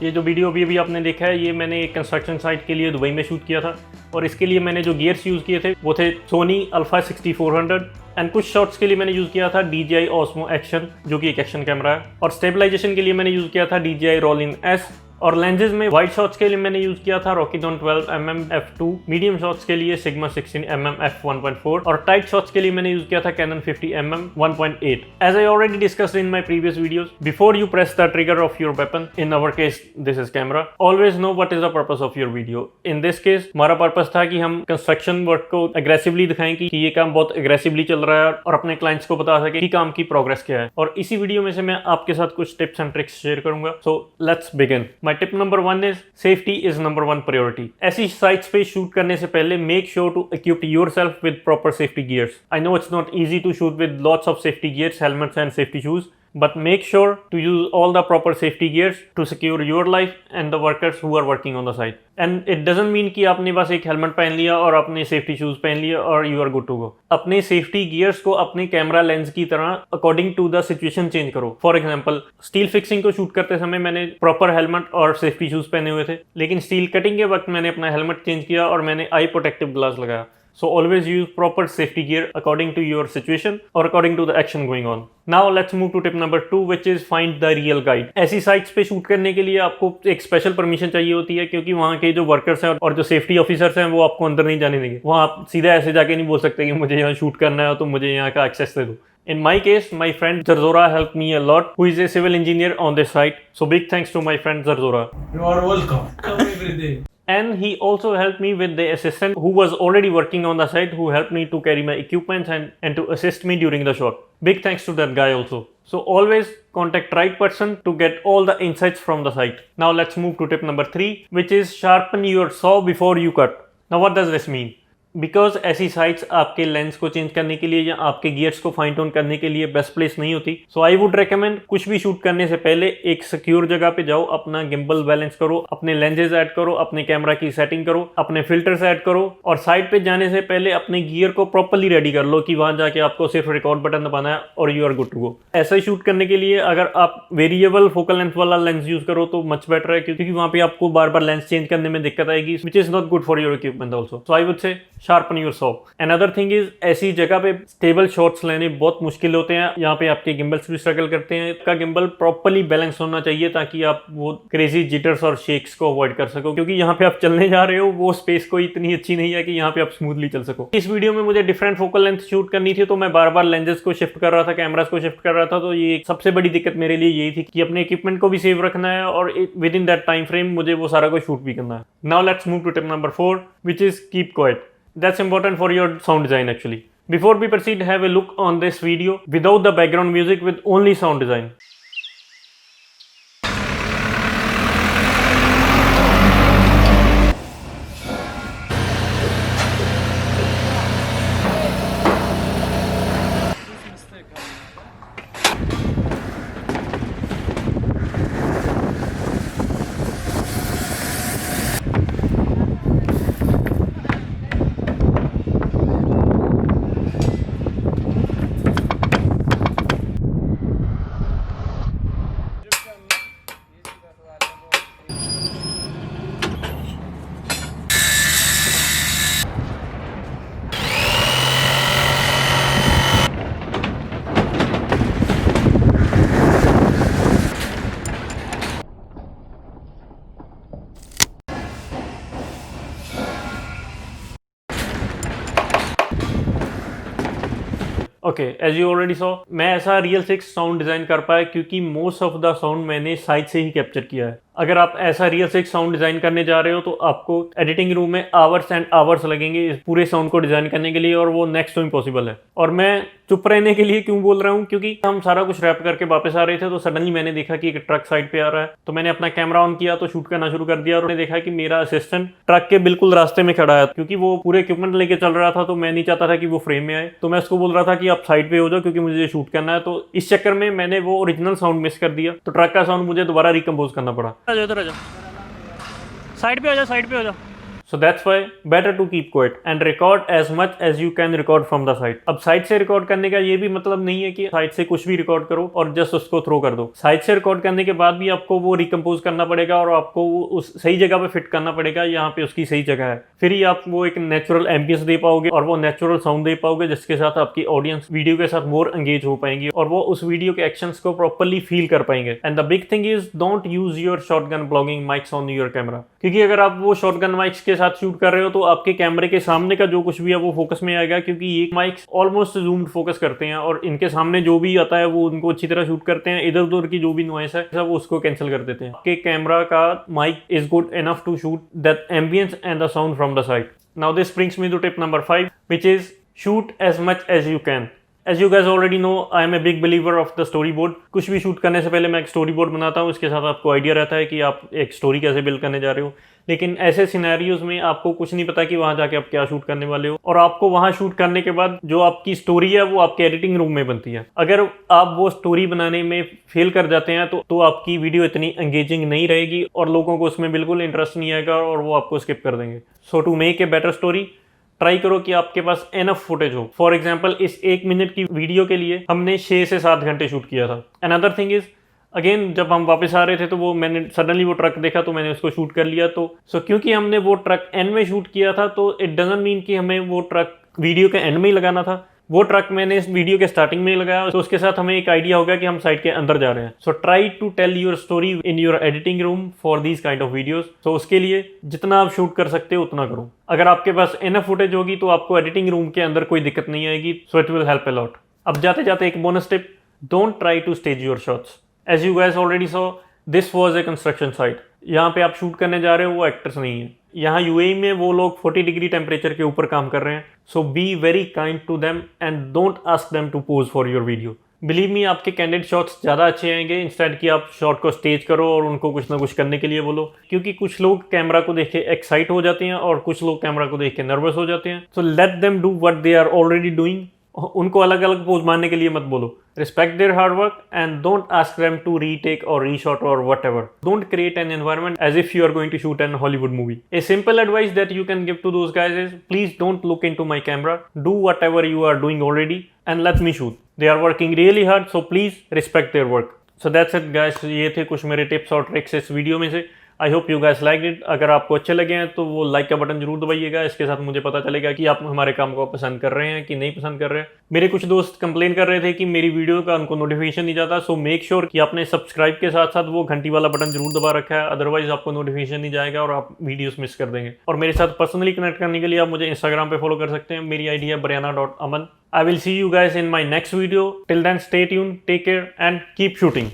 ये जो वीडियो अभी आपने देखा है ये मैंने एक कंस्ट्रक्शन साइट के लिए दुबई में शूट किया था और इसके लिए मैंने जो गियर्स यूज़ किए थे वो थे सोनी अल्फा 6400 एंड कुछ शॉट्स के लिए मैंने यूज़ किया था DJI Osmo एक्शन जो कि एक एक्शन कैमरा है और स्टेबलाइजेशन के लिए मैंने यूज़ किया था DJI Rollin S और लेंजेज में वाइड शॉट्स के लिए मैंने यूज़ किया था Rokitron 12mm f2, medium shots के लिए Sigma 16mm f1.4 और टाइट शॉट्स के लिए मैंने यूज़ किया था Canon 50mm 1.8. As I already discussed in my previous videos, before you press the trigger of your weapon, in our case this is camera, always know what is the purpose of your video. In this case हमारा purpose था कि हम construction work को aggressively दिखाएं कि ये काम बहुत एग्रेसिवली चल रहा है और अपने क्लाइंट्स को बता सके कि काम की प्रोग्रेस क्या है। और इसी वीडियो में से मैं आपके साथ कुछ टिप्स एंड ट्रिक्स शेयर करूंगा। So let's begin. My tip number 1 is safety is number 1 priority. ऐसी साइट्स पे शूट करने से पहले make sure to equip yourself with proper safety gears. I know it's not easy to shoot with lots of safety gears, helmets and safety shoes, but make sure to use all the proper safety gears to secure your life and the workers who are working on the site. And it doesn't mean कि आपने बस एक helmet पहन लिया और अपने safety shoes पहन लिया और you are good to go. अपने सेफ्टी गियर्स को अपने कैमरा लेंस की तरह according to the situation change करो। फॉर एग्जाम्पल स्टील फिक्सिंग को शूट करते समय मैंने प्रॉपर हेलमेट और सेफ्टी शूज पहने हुए थे, लेकिन स्टील कटिंग के वक्त मैंने अपना हेलमेट चेंज किया और मैंने आई प्रोटेक्टिव ग्लास लगाया। So always use proper safety gear according to your situation or according to the action going on. Now let's move to tip number 2 which is find the real guide. ऐसी sites पे shoot करने के लिए आपको एक special permission चाहिए होती है क्योंकि वहाँ के जो वर्कर्स हैं और जो सेफ्टी ऑफिसर्स हैं वो आपको अंदर नहीं जाने देंगे। वहाँ आप सीधा ऐसे जाके नहीं बोल सकते कि मुझे यहाँ शूट करना है तो मुझे यहाँ का एक्सेस दे दो। In my case, my friend Zarzora helped me a lot, who is a civil engineer on this site. So big thanks to my friend Zarzora. You are welcome. Come every day. And he also helped me with the assistant who was already working on the site, who helped me to carry my equipment and to assist me during the shot. Big thanks to that guy also. So always contact right person to get all the insights from the site. Now let's move to tip number 3, which is sharpen your saw before you cut. Now what does this mean? Because ऐसी sites आपके lens को change करने के लिए या आपके gears को fine twin करने के लिए बेस्ट प्लेस नहीं होती। सो आई वुड रेकमेंड कुछ भी शूट करने से पहले एक सिक्योर जगह पे जाओ, अपना गिम्बल बैलेंस करो, अपने लेंजेस ऐड करो, अपने कैमरा की सेटिंग करो, अपने फिल्टर्स ऐड करो और साइट पे जाने से पहले अपने गियर को प्रॉपरली रेडी कर लो कि वहां जाके आपको सिर्फ रिकॉर्ड बटन दबाना है और you are good to go. ऐसा ही शूट करने के लिए अगर आप वेरिएबल फोकल लेंथ वाला लेंस यूज करो तो मच बेटर है क्योंकि वहां पे आपको बार बार लेंस चेंज करने में दिक्कत आएगी, which is not good for your equipment also. So I would say sharpen your saw. Another thing is ऐसी जगह पे स्टेबल शॉट्स लेने बहुत मुश्किल होते हैं। यहाँ पे आपके गिम्बल्स भी स्ट्रगल करते हैं। इसका गिम्बल प्रॉपर्ली बैलेंस होना चाहिए ताकि आप वो क्रेजी जिटर्स और शेक्स को अवॉइड कर सको क्योंकि यहाँ पे आप चलने जा रहे हो वो स्पेस कोई इतनी अच्छी नहीं है कि यहाँ पे आप स्मूथली चल सको। इस वीडियो में मुझे डिफरेंट फोकल लेंथ शूट करनी थी तो मैं बार बार लेंजेस को शिफ्ट कर रहा था, कैमरास को शिफ्ट कर रहा था। तो ये सबसे बड़ी दिक्कत मेरे लिए यही थी कि अपने इक्विपमेंट को भी सेव रखना है और within that time frame मुझे वो सारा कुछ शूट भी करना है। Now let's move to tip number 4 which is keep quiet. That's important for your sound design actually. Before we proceed, have a look on this video without the background music with only sound design. Okay, as you already saw मैं ऐसा real 6 sound design कर पाया क्योंकि most of the sound मैंने side से ही capture किया है। अगर आप ऐसा रियल 6 साउंड डिजाइन करने जा रहे हो तो आपको एडिटिंग रूम में आवर्स एंड आवर्स लगेंगे इस पूरे साउंड को डिजाइन करने के लिए और वो नेक्स्ट टू इम्पॉसिबल है। और मैं चुप रहने के लिए क्यों बोल रहा हूँ, क्योंकि हम सारा कुछ रैप करके वापस आ रहे थे तो सडनली मैंने देखा कि एक ट्रक साइड पे आ रहा है तो मैंने अपना कैमरा ऑन किया तो शूट करना शुरू कर दिया और मैंने देखा कि मेरा असिस्टेंट ट्रक के बिल्कुल रास्ते में खड़ा है क्योंकि वो पूरे इक्विपमेंट लेके चल रहा था तो मैं नहीं चाहता था कि वो फ्रेम में आए। तो मैं उसको बोल रहा था कि आप साइड पे हो जाओ क्योंकि मुझे शूट करना है। तो इस चक्कर में मैंने वो ओरिजिनल साउंड मिस कर दिया तो ट्रक का साउंड मुझे दोबारा रिकम्पोज करना पड़ा। साइड पे हो जा, साइड पे हो जा। So that's why better to keep quiet and record as much as you can record from the side. अब साइड से रिकॉर्ड करने का ये भी मतलब नहीं है कि साइड से कुछ भी रिकॉर्ड करो और जस्ट उसको थ्रो कर दो। साइड से रिकॉर्ड करने के बाद भी आपको वो रिकम्पोज करना पड़ेगा और आपको उस सही जगह पे फिट करना पड़ेगा, यहाँ पे उसकी सही जगह है। फिर ही आप वो एक नेचुरल एम्बियंस दे पाओगे और वो नेचुरल साउंड दे पाओगे, जिसके साथ आपकी ऑडियंस वीडियो के साथ मोर एंगेज हो पाएंगी और वो उस वीडियो के एक्शंस को प्रॉपर्ली फील कर पाएंगे। And the big thing is don't use your shotgun blogging mics on your camera, क्योंकि अगर आप वो शॉटगन माइक्स के साथ शूट कर रहे हो तो आपके कैमरे के सामने का जो कुछ भी है वो फोकस में आएगा, क्योंकि ये माइक्स ऑलमोस्ट जूम्ड फोकस करते हैं और इनके सामने जो भी आता है वो उनको अच्छी तरह शूट करते हैं। इधर उधर की जो भी नॉइस है सब उसको कैंसिल कर देते हैं। आपके कैमरा का mic is good enough to shoot that ambience and the sound from the side. Now this brings me to tip number 5, which is shoot as much as you can. As you guys already know, I am a big believer of the storyboard. कुछ भी shoot करने से पहले मैं एक storyboard बनाता हूँ, इसके साथ आपको आइडिया रहता है कि आप एक स्टोरी कैसे बिल्ड करने जा रहे हो। लेकिन ऐसे सिनेरियोज में आपको कुछ नहीं पता कि वहाँ जाके आप क्या शूट करने वाले हो, और आपको वहाँ शूट करने के बाद जो आपकी स्टोरी है वो आपके एडिटिंग रूम में बनती है। अगर आप वो स्टोरी बनाने में फेल कर जाते हैं तो आपकी वीडियो इतनी एंगेजिंग नहीं रहेगी और लोगों को उसमें बिल्कुल इंटरेस्ट नहीं आएगा और वो आपको स्किप कर देंगे। So to make a better story, try करो कि आपके पास एनफ फुटेज हो। फॉर एग्जाम्पल इस 1 मिनट की वीडियो के लिए हमने 6 से 7 घंटे शूट किया था। अनदर थिंग इज, अगेन जब हम वापस आ रहे थे तो वो मैंने सडनली वो ट्रक देखा तो मैंने उसको शूट कर लिया। तो क्योंकि हमने वो ट्रक एंड में शूट किया था तो इट डजंट मीन कि हमें वो ट्रक वीडियो के एंड में ही लगाना था। वो ट्रक मैंने इस वीडियो के स्टार्टिंग में ही लगाया, तो उसके साथ हमें एक आइडिया होगा कि हम साइड के अंदर जा रहे हैं। So try to tell your story in your editing room for these kind of videos. तो उसके लिए जितना आप शूट कर सकते हो उतना करो। अगर आपके पास इनफ फुटेज होगी तो आपको एडिटिंग रूम के अंदर कोई दिक्कत नहीं आएगी। So it will help a lot. अब जाते जाते एक bonus tip, don't try to stage your shots. As you guys already saw, this was a construction site. यहाँ पे आप शूट करने जा रहे हो, वो एक्टर्स नहीं है। यहाँ यूएई में वो लोग 40 डिग्री टेम्परेचर के ऊपर काम कर रहे हैं। So be very kind to them and don't ask them to pose for your video. Believe me, आपके कैंडिड शॉट्स ज़्यादा अच्छे आएंगे इंस्टेड कि आप शॉट को स्टेज करो और उनको कुछ ना कुछ करने के लिए बोलो, क्योंकि कुछ लोग कैमरा को देख के एक्साइट हो जाते हैं और कुछ लोग कैमरा को देख के नर्वस हो जाते हैं। So let them do what they are already doing. उनको अलग अलग पोज मारने के लिए मत बोलो। Respect their hard work and don't ask them to retake or reshot or whatever. Don't create an environment as if you are going to shoot an Hollywood movie. A simple advice that you can give to those guys is, please don't look into my camera. Do whatever you are doing already and let me shoot. They are working really hard, so please respect their work. So that's it guys. ये थे कुछ मेरे tips और tricks इस video में से। I hope you guys like it. अगर आपको अच्छे लगे हैं तो वो लाइक का बटन जरूर दबाइएगा। इसके साथ मुझे पता चलेगा कि आप हमारे काम को पसंद कर रहे हैं कि नहीं पसंद कर रहे हैं। मेरे कुछ दोस्त कंप्लेन कर रहे थे कि मेरी वीडियो का उनको नोटिफिकेशन नहीं जाता। सो मेक श्योर कि आपने सब्सक्राइब के साथ साथ वो घंटी वाला बटन जरूर दबा रखा है, अदरवाइज आपको नोटिफिकेशन नहीं जाएगा और आप वीडियोस मिस कर देंगे। और मेरे साथ पर्सनली कनेक्ट करने के लिए आप मुझे इंस्टाग्राम पे फॉलो कर सकते हैं। मेरी आईडी है brianna.aman। I will see you guys in my next video. Till then, stay tuned, take care and keep shooting.